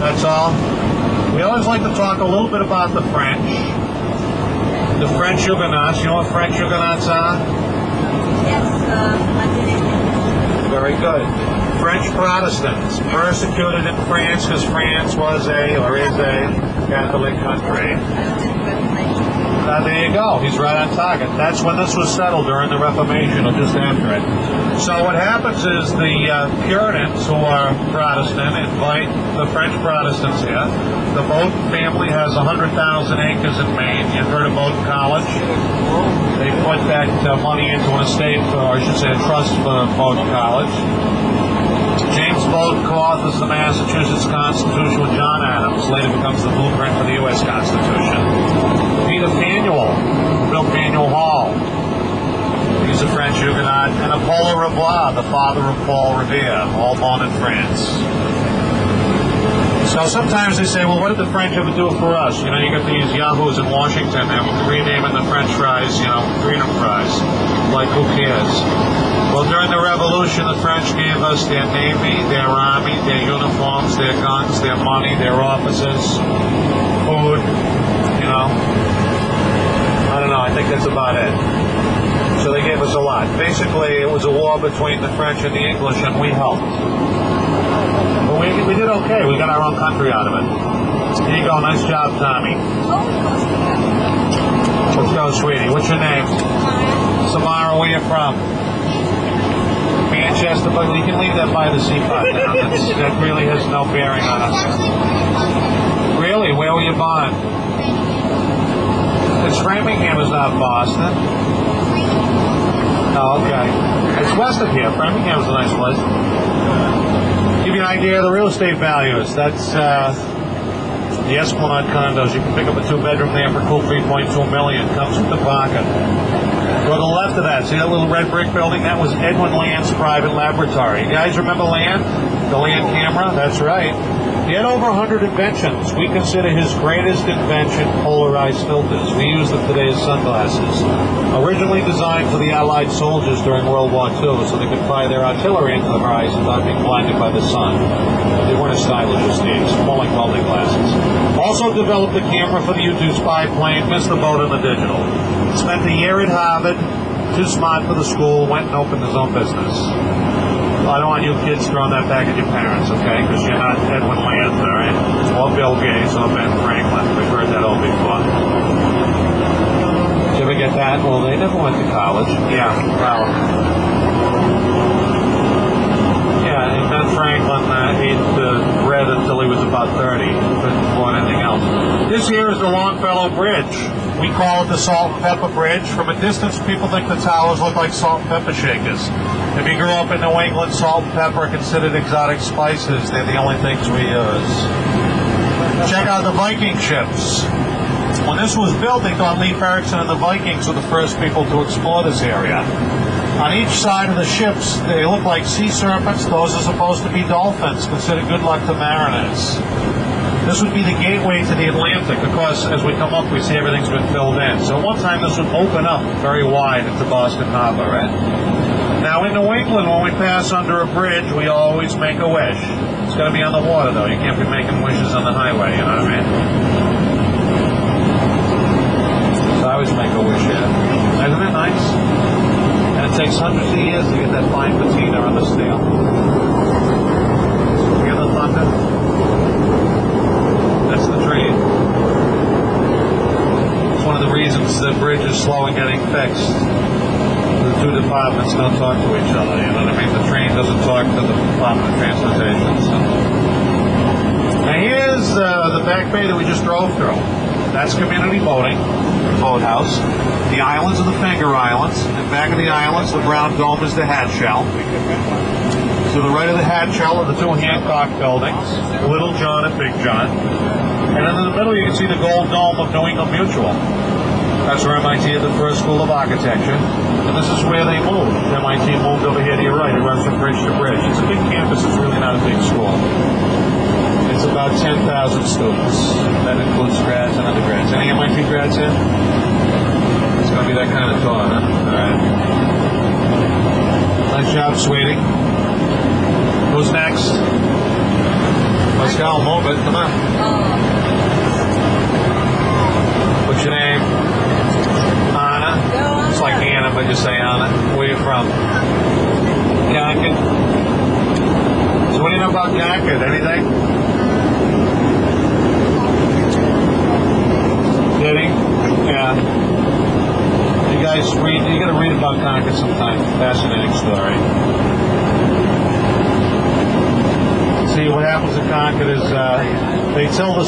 That's all. We always like to talk a little bit about the French. The French Huguenots. You know what French Huguenots are? Yes, Very good. French Protestants, persecuted in France because France was or is a Catholic country. There you go. He's right on target. That's when this was settled during the Reformation, or just after it. So what happens is the Puritans, who are Protestant, invite the French Protestants here. The Bowdoin family has 100,000 acres in Maine. You've heard of Bowdoin College? They put that money into an estate, or I should say a trust for Bowdoin College. James Bowdoin co-authors the Massachusetts Constitution with John Adams. Later becomes the blueprint for the U.S. Constitution. Peter Faneuil built Faneuil Hall. He's a French Huguenot. And Apollo Rebois, the father of Paul Revere, all born in France. So sometimes they say, well, what did the French ever do for us? You know, you got these yahoos in Washington, they're renaming the French fries, freedom fries. Like, who cares? Well, during the Revolution, the French gave us their navy, their army, their uniforms, their guns, their money, their officers, food, I don't know, I think that's about it. So they gave us a lot. Basically, it was a war between the French and the English, and we helped. But we did okay. We got our own country out of it. Here you go. Nice job, Tommy. Let's go, sweetie. What's your name? Samara, where you from? Manchester, but you can leave that by the seaport now. That really has no bearing on us. Really? Where were you born? It's Framingham, is not Boston. Oh, okay. It's west of here. Framingham's a nice place. Give you an idea of the real estate values. That's the Esplanade condos. You can pick up a two-bedroom there for cool $3.2 million. Comes with the pocket. Go to the left of that. See that little red brick building? That was Edwin Land's private laboratory. You guys remember Land? The Land camera? That's right. He had over 100 inventions. We consider his greatest invention polarized filters. We use them today as sunglasses. Originally designed for the Allied soldiers during World War II so they could fire their artillery into their eyes without being blinded by the sun. They weren't as stylish as these, more like welding glasses. Also developed a camera for the U-2 spy plane, missed the boat on the digital. Spent a year at Harvard, too smart for the school, went and opened his own business. I don't want you kids throwing that back at your parents, okay? Because you're not Edwin Land, all right? Or Bill Gates or Ben Franklin. We've heard that all before. Did you ever get that? Well, they never went to college. Yeah, well. Yeah, and Ben Franklin ate bread until he was about 30. Couldn't afford anything else. This here is the Longfellow Bridge. We call it the Salt and Pepper Bridge. From a distance, people think the towers look like salt and pepper shakers. If you grew up in New England, salt and pepper are considered exotic spices. They're the only things we use. Check out the Viking ships. When this was built, they thought Leif Erikson and the Vikings were the first people to explore this area. On each side of the ships, they look like sea serpents. Those are supposed to be dolphins, considered good luck to mariners. This would be the gateway to the Atlantic. Of course, as we come up, we see everything's been filled in. So one time this would open up very wide into Boston Harbor, right? Now in New England, when we pass under a bridge, we always make a wish. It's got to be on the water, though. You can't be making wishes on the highway, you know what I mean? So I always make a wish here. Isn't it nice? And it takes hundreds of years to get that fine patina on the steel. You hear the thunder? That's the train. It's one of the reasons the bridge is slow in getting fixed. The two departments don't talk to each other, you know what I mean? The train doesn't talk to the Department of Transportation. So. Now here's the back bay that we just drove through. That's community boating, boathouse. The islands are the Finger Islands. And back of the islands, the brown dome is the Hat Shell. To the right of the Hat Shell are the two Hancock buildings, Little John and Big John. And in the middle you can see the gold dome of New England Mutual. That's where MIT had the first school of architecture. And this is where they moved. MIT moved over here to your right. It runs from bridge to bridge. It's a big campus. It's really not a big school. It's about 10,000 students. That includes grads and undergrads. Any MIT grads here? It's going to be that kind of tour, huh? All right. Nice job, sweetie. Who's next? Pascal, move it. Come on. What's your name? Anna. It's like Anna, but just say Anna. Where you from? Concord. So what do you know about Concord? Anything? Did he? Yeah. You guys read, you gotta read about Concord sometime. Fascinating story. See, what happens in Concord is they tell the